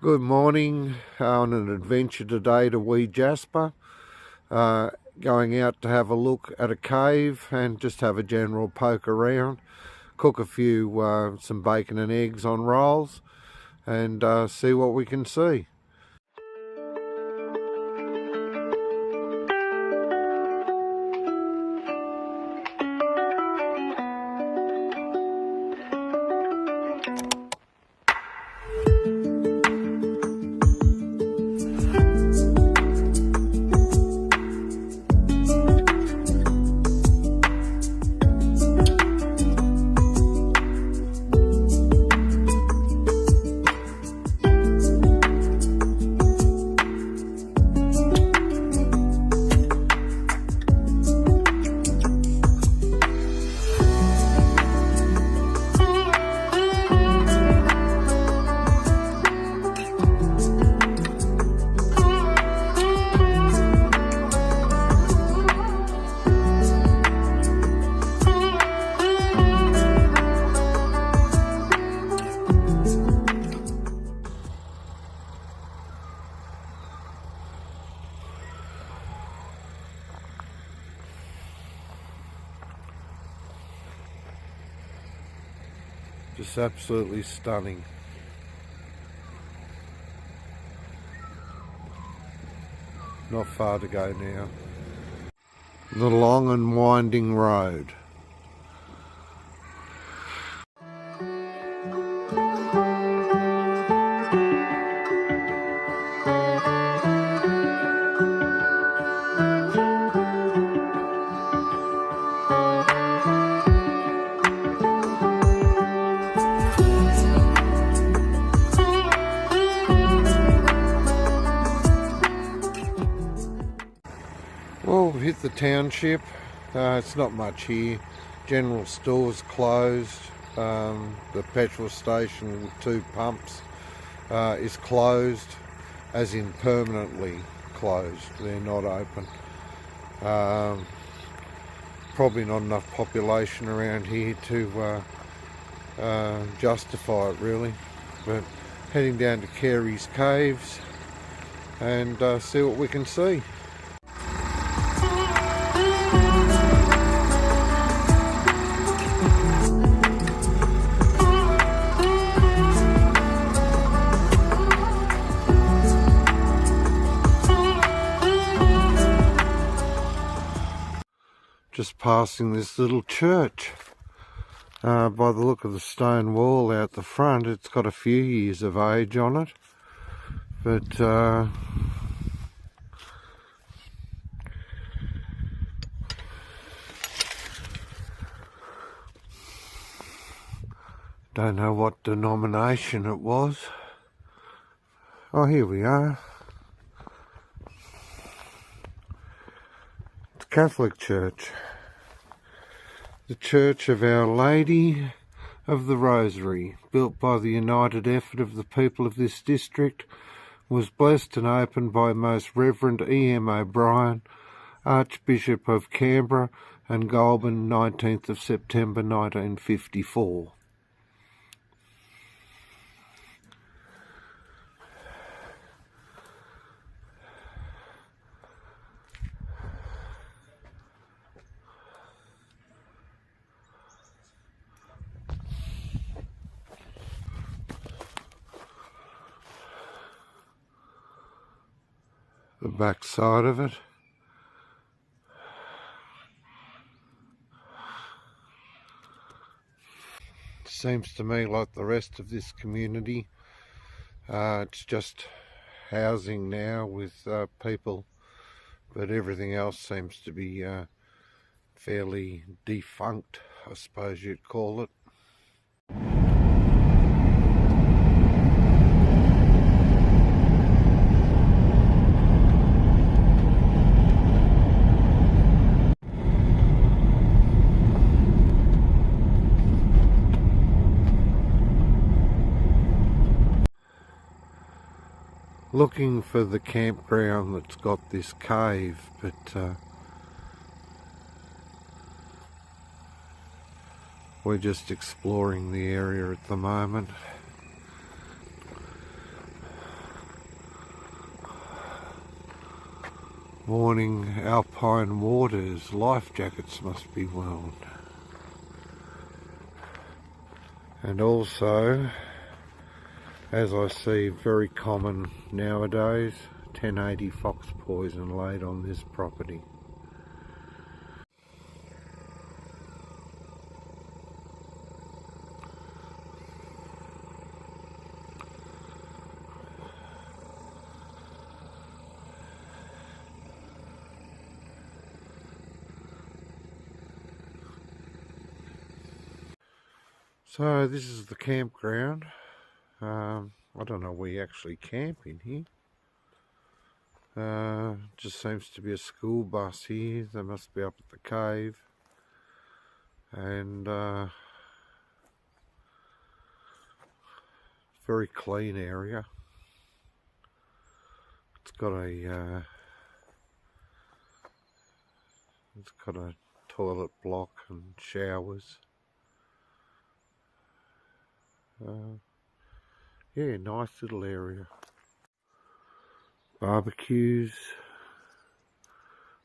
Good morning. On an adventure today to Wee Jasper. Going out to have a look at a cave and just have a general poke around. Cook a few, some bacon and eggs on rolls and see what we can see. Just absolutely stunning. Not far to go now. The long and winding road. Well, we've hit the township. It's not much here. General store's closed. The petrol station with 2 pumps is closed, as in permanently closed. They're not open. Probably not enough population around here to justify it really. But heading down to Carey's Caves and see what we can see. Just passing this little church. By the look of the stone wall out the front, it's got a few years of age on it. But don't know what denomination it was. Oh, here we are. It's a Catholic church. The Church of Our Lady of the Rosary, built by the united effort of the people of this district, was blessed and opened by Most Reverend E.M. O'Brien, Archbishop of Canberra and Goulburn, 19th of September 1954. The back side of it. Seems to me like the rest of this community. It's just housing now with people, but everything else seems to be fairly defunct, I suppose you'd call it. Looking for the campground that's got this cave, but we're just exploring the area at the moment. Warning, alpine waters, life jackets must be worn. And also, as I see very common nowadays, 1080 fox poison laid on this property. So this is the campground. I don't know where you actually camp in here. Just seems to be a school bus here. They must be up at the cave. And very clean area. It's got a toilet block and showers. Yeah, nice little area. Barbecues,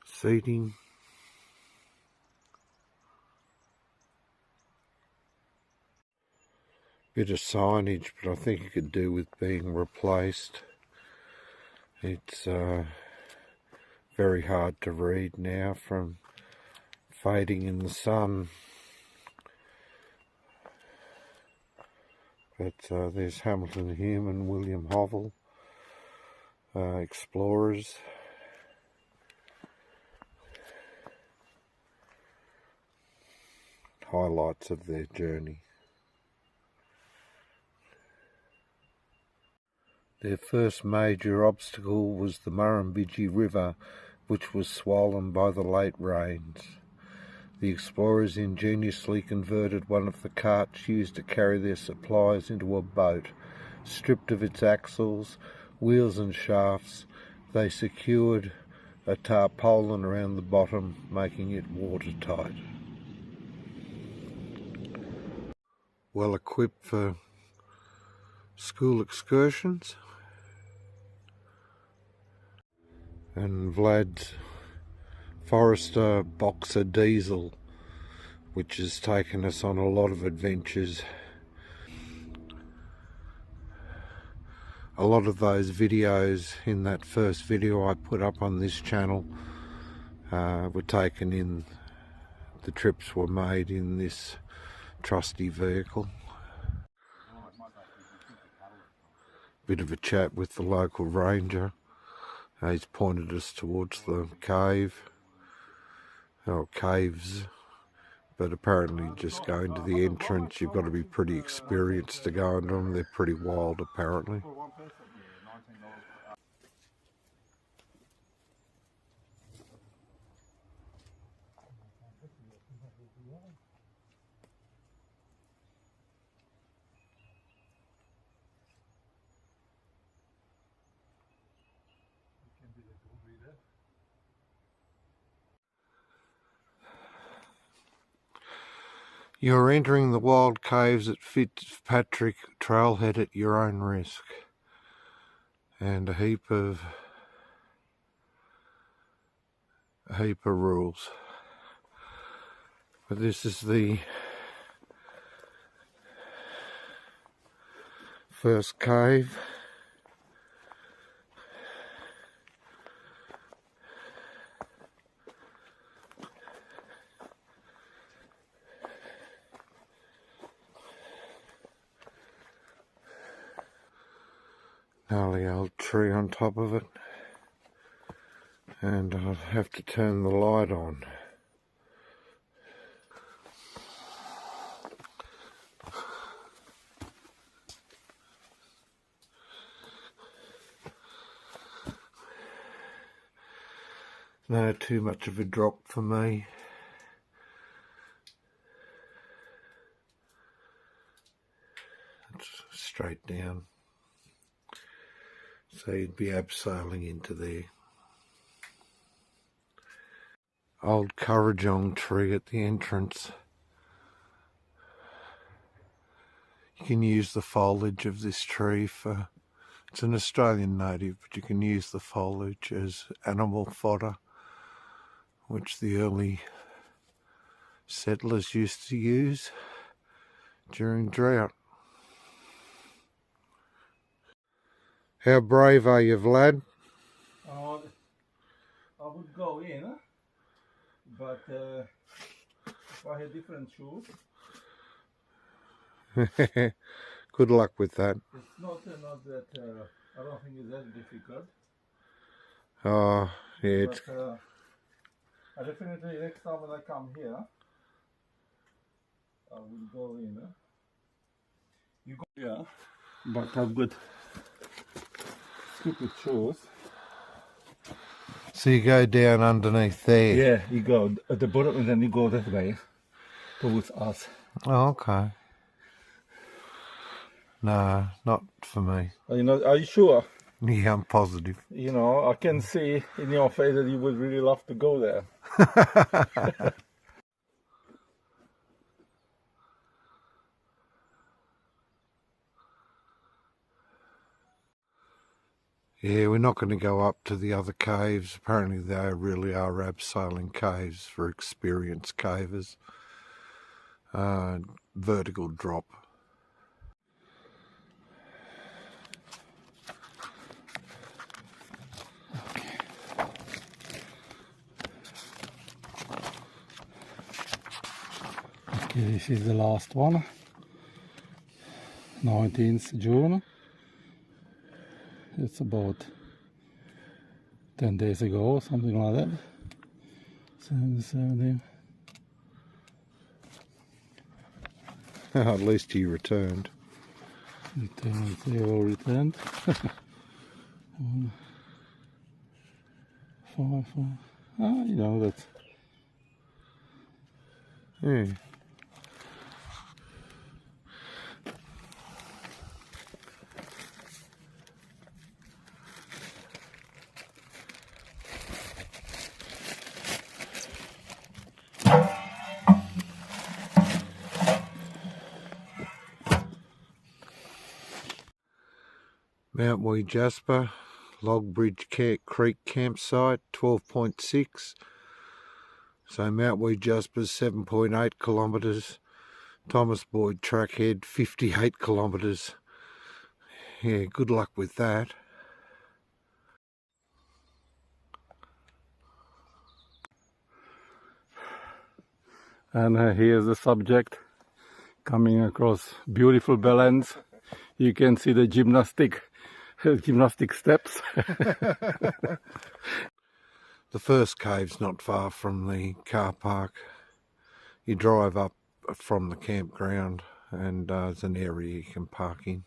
seating. Bit of signage, but I think it could do with being replaced. It's very hard to read now from fading in the sun. But there's Hamilton Hume and William Hovell, explorers. Highlights of their journey. Their first major obstacle was the Murrumbidgee River, which was swollen by the late rains. The explorers ingeniously converted one of the carts used to carry their supplies into a boat. Stripped of its axles, wheels and shafts, they secured a tarpaulin around the bottom, making it watertight. Well equipped for school excursions. And Vlad's Forester Boxer diesel, which has taken us on a lot of adventures. A lot of those videos in that first video I put up on this channel were taken in, the trips were made in this trusty vehicle. Bit of a chat with the local ranger. He's pointed us towards the cave, or caves, but apparently just going to the entrance, you've got to be pretty experienced to go into them. They're pretty wild apparently. You're entering the wild caves at Fitzpatrick Trailhead at your own risk. And a heap of rules. But this is the first cave. Gnarly old tree on top of it, and I'll have to turn the light on. No, too much of a drop for me. It's straight down. So you'd be abseiling into there. Old currajong tree at the entrance. You can use the foliage of this tree for It's an Australian native, but you can use the foliage as animal fodder, which the early settlers used to use during drought. How brave are you, Vlad? I would go in, but if I had different shoes. Good luck with that. It's not that, I don't think it's that difficult. Oh, yeah. But I definitely, next time when I come here, I will go in. You go, yeah, but I've got stupid shoes. So you go down underneath there? Yeah, you go at the bottom and then you go that way towards us. Oh, okay. No, not for me. Are you sure? Yeah, I'm positive. I can see in your face that you would really love to go there. Yeah, we're not going to go up to the other caves. Apparently they really are abseiling caves for experienced cavers. Vertical drop. Okay, this is the last one. 19th June. It's about 10 days ago, something like that. 17. At least he returned. They all returned. 1, 5, 5. That's. Yeah. Mount Wee Jasper, Log Bridge Creek campsite, 12.6. So Mount Wee Jasper's 7.8 kilometres. Thomas Boyd Trackhead, 58 kilometres. Yeah, good luck with that. And here's the subject coming across beautiful bellends. You can see the gymnastic steps. The first cave's not far from the car park. You drive up from the campground and there's an area you can park in.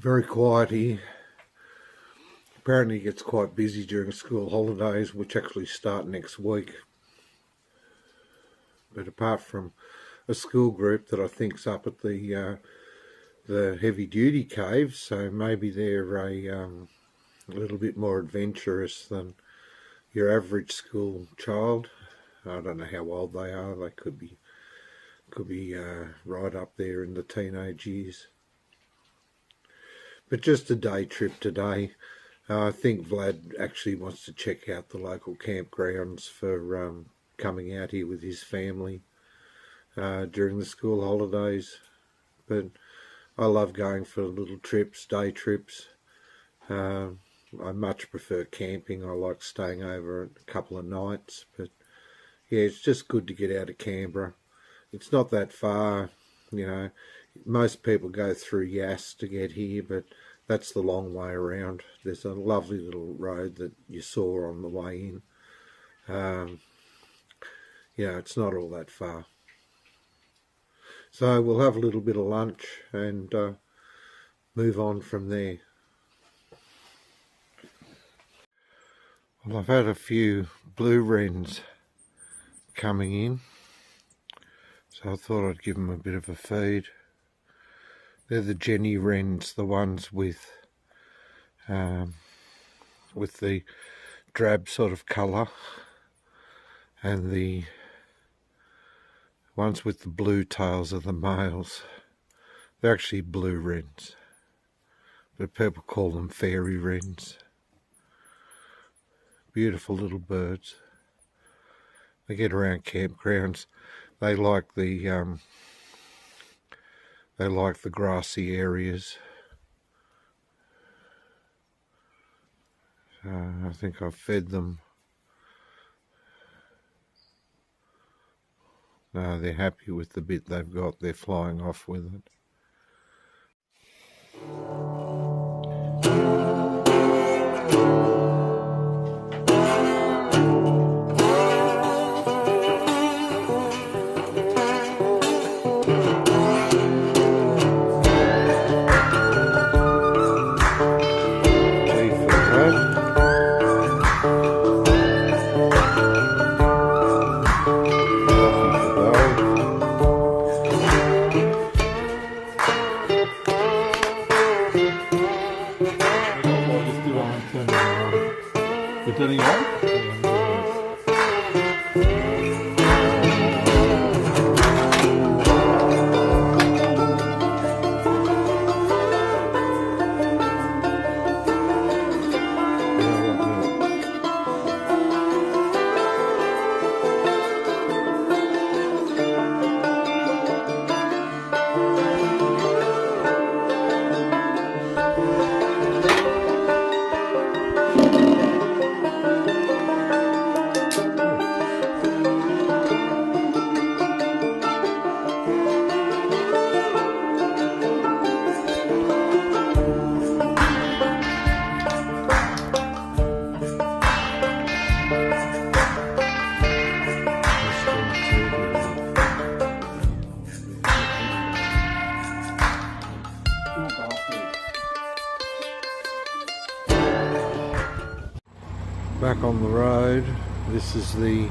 Very quiet here. Apparently it gets quite busy during school holidays, which actually start next week. But apart from a school group that I think's up at the heavy duty cave, so maybe they're a little bit more adventurous than your average school child. I don't know how old they are. They could be right up there in the teenage years. But just a day trip today. I think Vlad actually wants to check out the local campgrounds for coming out here with his family during the school holidays. But I love going for little trips, day trips. I much prefer camping. I like staying over a couple of nights. But yeah, it's just good to get out of Canberra. It's not that far, you know. Most people go through Yass to get here, but that's the long way around. There's a lovely little road that you saw on the way in. Yeah, it's not all that far. So we'll have a little bit of lunch and move on from there. Well, I've had a few blue wrens coming in, so I thought I'd give them a bit of a feed. They're the Jenny wrens, the ones with the drab sort of colour, and the ones with the blue tails are the males. They're actually blue wrens, but people call them fairy wrens. Beautiful little birds. They get around campgrounds. They like the grassy areas. I think I've fed them. No, they're happy with the bit they've got. They're flying off with it. Back on the road, this is the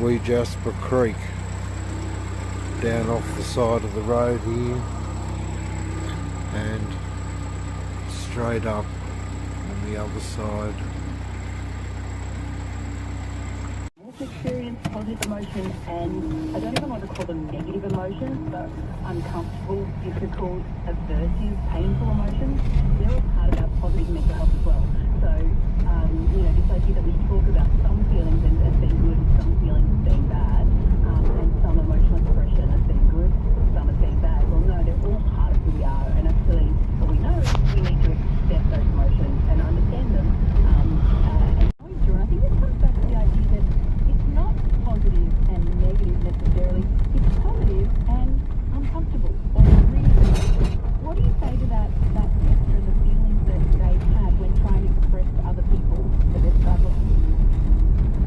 Wee Jasper Creek down off the side of the road here, and straight up on the other side. Experience positive emotions, and I don't even want to call them negative emotions, but uncomfortable, difficult, aversive, painful emotions. They're all part of our positive mental health as well. So, this idea that we talk about some feelings as being good, some feelings as being bad, and some emotional expression as being good, some as being bad. Well, no, they're all part of who we are, and actually, what we know is we need to accept those emotions and understand them, and go through. And I think this comes back to the idea that it's not positive and negative necessarily. It's positive and uncomfortable or really. What do you say to that gesture and the feelings that they've had when trying to express to other people that they're struggling?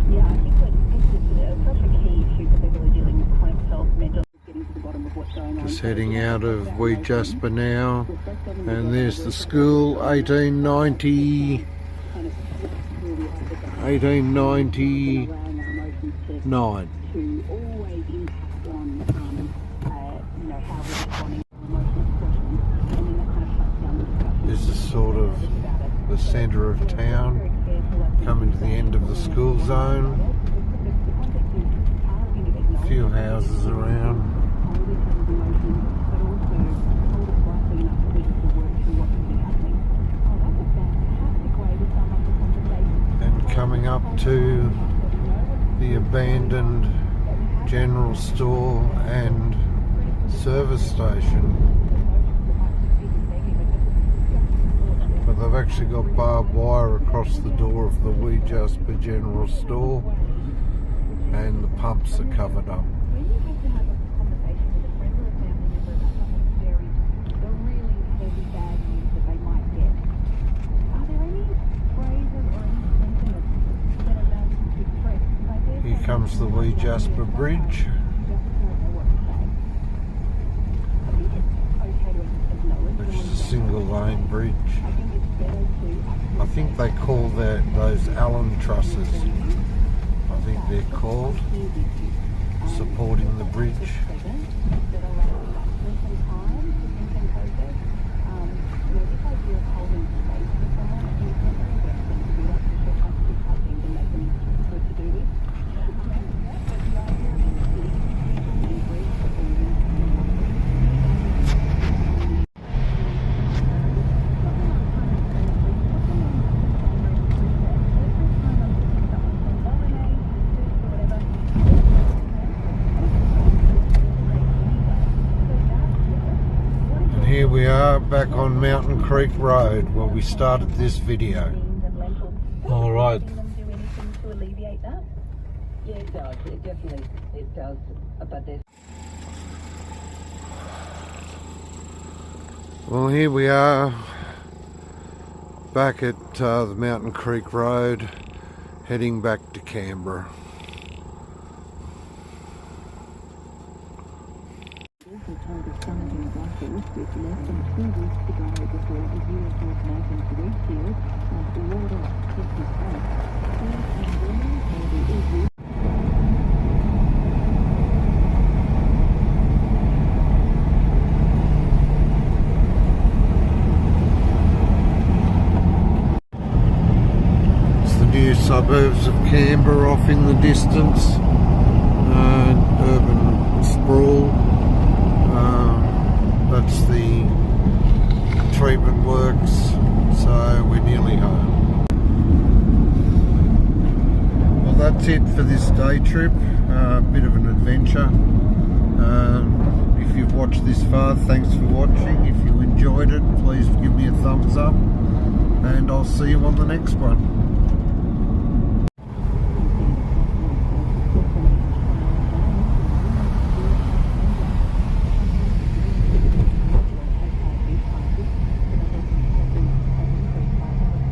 Yeah, I think that this is such a Just heading out of Wee Jasper now, and there's the school, 1899. This is sort of the centre of town, coming to the end of the school zone. A few houses around. And coming up to the abandoned general store and service station. But they've actually got barbed wire across the door of the Wee Jasper general store, and the pumps are covered up. Here comes the Wee Jasper Bridge. Which is a single lane bridge. I think they call those Allen trusses. I think they're called, supporting the bridge. Here we are back on Mountain Creek Road where we started this video. Alright. Yeah, it does. It definitely does. But there's... Well, here we are back at the Mountain Creek Road, heading back to Canberra. It's the new suburbs of Canberra off in the distance, urban sprawl. That's the treatment works, so we're nearly home. Well, that's it for this day trip, a bit of an adventure. If you've watched this far, thanks for watching. If you enjoyed it, please give me a thumbs up, and I'll see you on the next one.